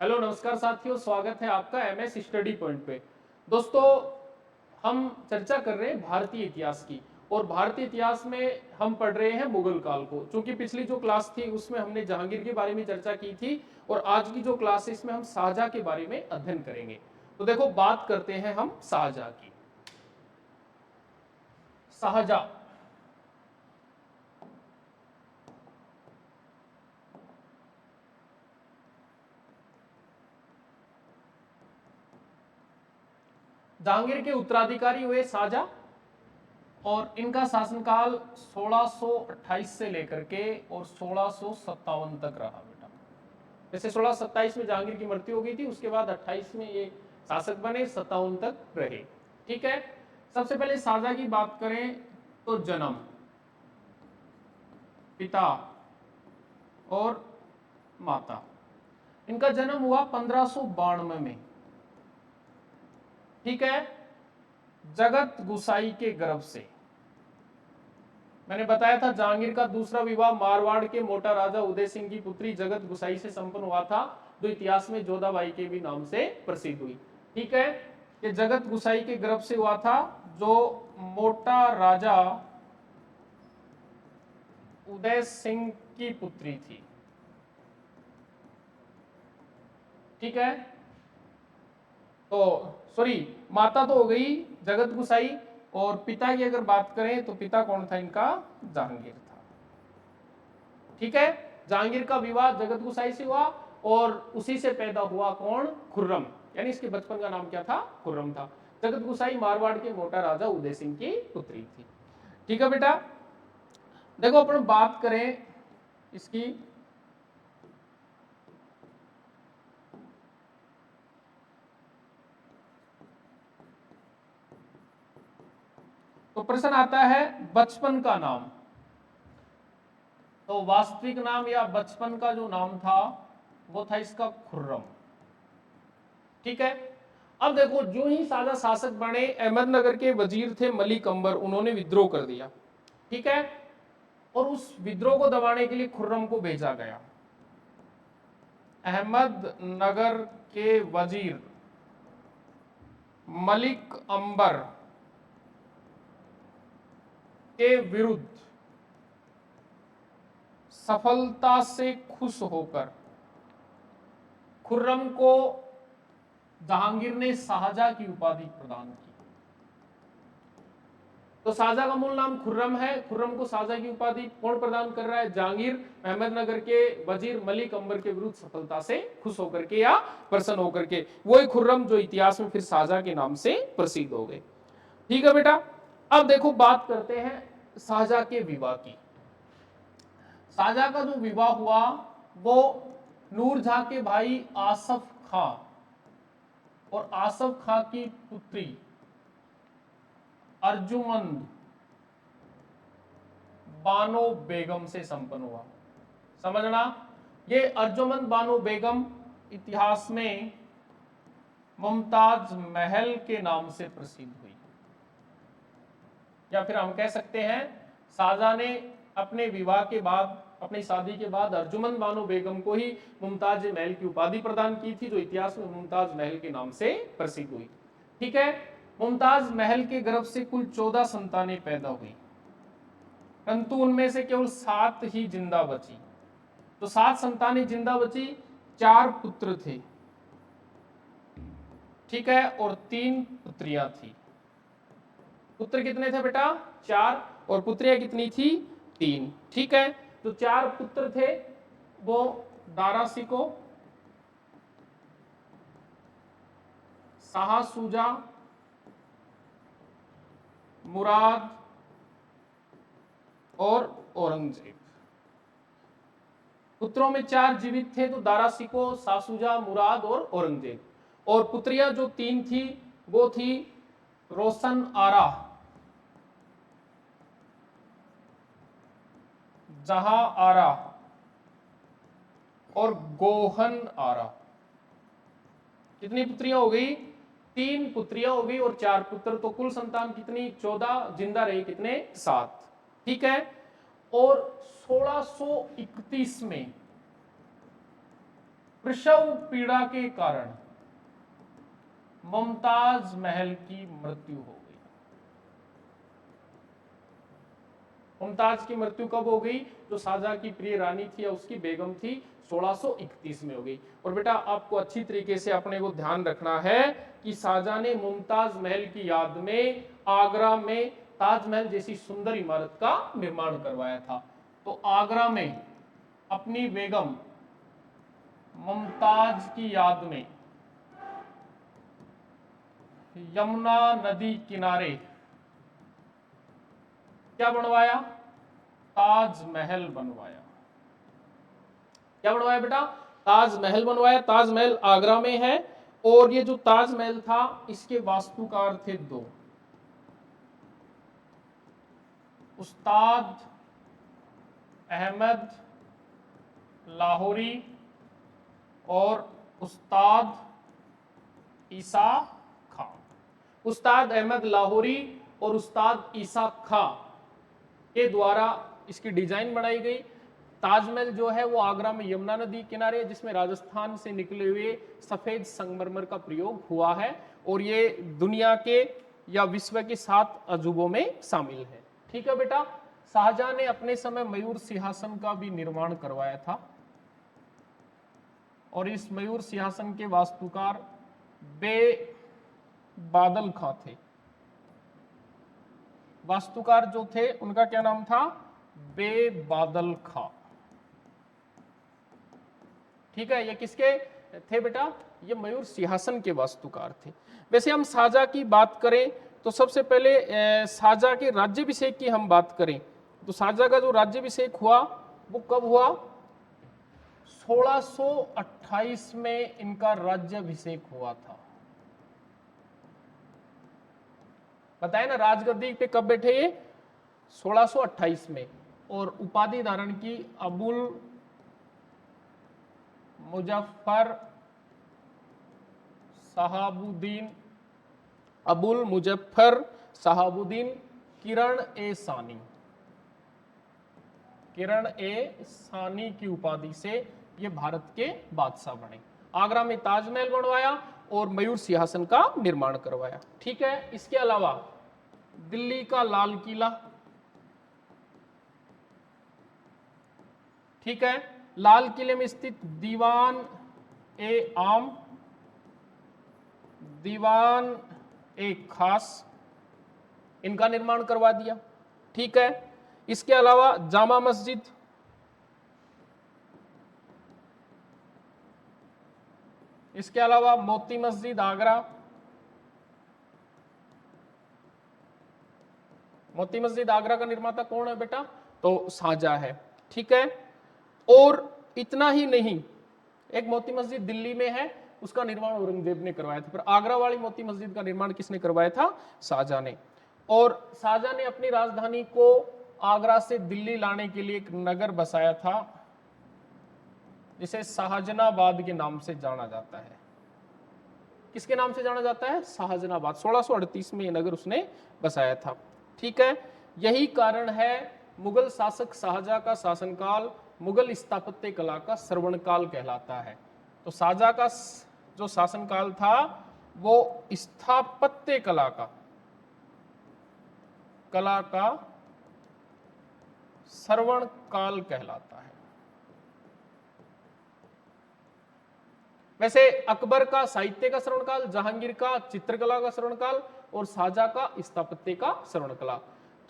Hello नमस्कार साथियों, स्वागत है आपका एमएस स्टडी पॉइंट पे। दोस्तों, हम चर्चा कर रहे हैं भारतीय इतिहास की। और भारतीय इतिहास में हम पढ़ रहे हैं मुगल काल को। क्योंकि पिछली जो क्लास थी उसमें हमने जहांगीर के बारे में चर्चा की थी, और आज की जो क्लास है इसमें हम शाहजहां के बारे में अध्ययन करेंगे। तो देखो, बात करते हैं हम शाहजहां की। शाहजहां जहांगीर के उत्तराधिकारी हुए शाहजहां, और इनका शासनकाल 1628 से लेकर के और 1657 तक रहा बेटा। जैसे 1627 में जहांगीर की मृत्यु हो गई थी, उसके बाद 28 में ये शासक बने, 57 तक रहे। ठीक है। सबसे पहले शाहजहां की बात करें तो जन्म, पिता और माता। इनका जन्म हुआ 1592 में। ठीक है। जगत गुसाई के गर्भ से। मैंने बताया था जहांगीर का दूसरा विवाह मारवाड़ के मोटा राजा उदय सिंह की पुत्री जगत गुसाई से संपन्न हुआ था, जो इतिहास में जोधाबाई के भी नाम से प्रसिद्ध हुई। ठीक है। ये जगत गुसाई के गर्भ से हुआ था, जो मोटा राजा उदय सिंह की पुत्री थी। ठीक है। तो सॉरी, माता तो हो गई जगत गुसाई, और पिता की अगर बात करें तो पिता कौन था इनका? जहांगीर था। ठीक है। जहांगीर का विवाह जगत गुसाई से हुआ, और उसी से पैदा हुआ कौन? खुर्रम। यानी इसके बचपन का नाम क्या था? खुर्रम था। जगत गुसाई मारवाड़ के मोटा राजा उदय सिंह की पुत्री थी। ठीक है बेटा। देखो, अपन बात करें इसकी, तो प्रश्न आता है बचपन का नाम। तो वास्तविक नाम या बचपन का जो नाम था वो था इसका खुर्रम। ठीक है। अब देखो, जो ही शाहजहां शासक बने, अहमदनगर के वजीर थे मलिक अंबर, उन्होंने विद्रोह कर दिया। ठीक है। और उस विद्रोह को दबाने के लिए खुर्रम को भेजा गया। अहमदनगर के वजीर मलिक अंबर के विरुद्ध सफलता से खुश होकर खुर्रम को जहांगीर ने शाहजहां की उपाधि प्रदान की। तो शाहजहां का मूल नाम खुर्रम है। खुर्रम को शाहजहां की उपाधि कौन प्रदान कर रहा है? जहांगीर अहमदनगर के वजीर मलिक अंबर के विरुद्ध सफलता से खुश होकर के या प्रसन्न होकर के। वही खुर्रम जो इतिहास में फिर शाहजहां के नाम से प्रसिद्ध हो गए। ठीक है बेटा। अब देखो, बात करते हैं शाहजहां के विवाह की। शाहजहां का जो विवाह हुआ वो नूरजहां के भाई आसफ खां और आसफ खां की पुत्री अर्जुमंद बानो बेगम से संपन्न हुआ। समझना, ये अर्जुमंद बानो बेगम इतिहास में मुमताज महल के नाम से प्रसिद्ध हुई। या फिर हम कह सकते हैं शाहजहां ने अपने विवाह के बाद, अपनी शादी के बाद अर्जुमंद बानो बेगम को ही मुमताज महल की उपाधि प्रदान की थी, जो इतिहास में मुमताज महल के नाम से प्रसिद्ध हुई। ठीक है। मुमताज महल के गर्भ से कुल 14 संतानें पैदा हुई, परंतु उनमें से केवल 7 ही जिंदा बची। तो 7 संतानें जिंदा बची। 4 पुत्र थे। ठीक है। और 3 पुत्रियां थी। पुत्र कितने थे बेटा? 4। और पुत्रियां कितनी थी? 3। ठीक है। तो 4 पुत्र थे वो दारा सिको, शाहसुजा, मुराद और औरंगजेब। पुत्रों में 4 जीवित थे, तो दारा सिको, शाहसुजा, मुराद और औरंगजेब। और पुत्रियां जो 3 थी वो थी रोशन आरा, जहां आरा और गोहन आरा। कितनी पुत्रियां हो गई? 3 पुत्रियां हो गई और 4 पुत्र। तो कुल संतान कितनी? 14। जिंदा रहे कितने? 7। ठीक है। और 1631 में प्रसव पीड़ा के कारण मुमताज महल की मृत्यु हो गई। मुमताज की मृत्यु कब हो गई? जो शाहजहां की प्रिय रानी थी या उसकी बेगम थी, 1631 में हो गई। और बेटा आपको अच्छी तरीके से अपने को ध्यान रखना है कि शाहजहां ने मुमताज महल की याद में आगरा में ताजमहल जैसी सुंदर इमारत का निर्माण करवाया था। तो आगरा में अपनी बेगम मुमताज की याद में यमुना नदी किनारे क्या बनवाया? ताजमहल बनवाया। क्या बनवाया बेटा? ताजमहल बनवाया। ताजमहल आगरा में है। और ये जो ताजमहल था इसके वास्तुकार थे दो, उस्ताद अहमद लाहौरी और उस्ताद ईसा खां। उस्ताद अहमद लाहौरी और उस्ताद ईसा खां के द्वारा इसकी डिजाइन बनाई गई। ताजमहल जो है वो आगरा में यमुना नदी किनारे, जिसमें राजस्थान से निकले हुए सफेद संगमरमर का प्रयोग हुआ है। और ये दुनिया के या विश्व के 7 अजूबों में शामिल है। ठीक है बेटा। शाहजहां ने अपने समय मयूर सिंहासन का भी निर्माण करवाया था। और इस मयूर सिंहासन के वास्तुकार बे बादल खां थे। वास्तुकार जो थे उनका क्या नाम था? बे बादल खां। ठीक है। ये किसके थे बेटा? ये मयूर सिंहासन के वास्तुकार थे। वैसे हम शाहजहां की बात करें तो सबसे पहले शाहजहां के राज्याभिषेक की हम बात करें तो शाहजहां का जो राज्याभिषेक हुआ वो कब हुआ? 1628 में इनका राज्याभिषेक हुआ था। बताया ना, राजगद्दी पे कब बैठे ये? 1628 में। और उपाधि धारण की अबुल मुजफ्फर शहाबुद्दीन, अबुल मुजफ्फर शहाबुद्दीन किरण ए सानी, किरण ए सानी की उपाधि से ये भारत के बादशाह बने। आगरा में ताजमहल बनवाया और मयूर सिंहासन का निर्माण करवाया। ठीक है। इसके अलावा दिल्ली का लाल किला, ठीक है, लाल किले में स्थित दीवान ए आम, दीवान ए खास, इनका निर्माण करवा दिया। ठीक है। इसके अलावा जामा मस्जिद, इसके अलावा मोती मस्जिद आगरा, मोती मस्जिद आगरा का निर्माता कौन है बेटा? तो शाहजहां है। ठीक है। और इतना ही नहीं, एक मोती मस्जिद दिल्ली में है, उसका निर्माण औरंगजेब ने करवाया था। पर आगरा वाली मोती मस्जिद का निर्माण किसने करवाया था? शाहजहां ने। और शाहजहां ने अपनी राजधानी को आगरा से दिल्ली लाने के लिए एक नगर बसाया था जिसे शाहजहानाबाद के नाम से जाना जाता है। किसके नाम से जाना जाता है? शाहजहानाबाद। 1638 में यह नगर उसने बसाया था। ठीक है। यही कारण है मुगल शासक शाहजहां का शासनकाल मुगल स्थापत्य कला का श्रवणकाल कहलाता है। तो शाहजहां का जो शासनकाल था वो स्थापत्य कला का श्रवणकाल कहलाता है। वैसे अकबर का साहित्य का श्रवणकाल, जहांगीर का चित्रकला का श्रवणकाल और शाहजहां का स्थापत्य का श्रवणकाल।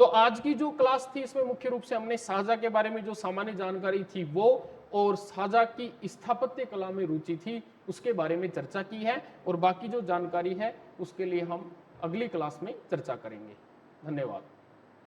तो आज की जो क्लास थी इसमें मुख्य रूप से हमने शाहजहां के बारे में जो सामान्य जानकारी थी वो और शाहजहां की स्थापत्य कला में रुचि थी उसके बारे में चर्चा की है। और बाकी जो जानकारी है उसके लिए हम अगली क्लास में चर्चा करेंगे। धन्यवाद।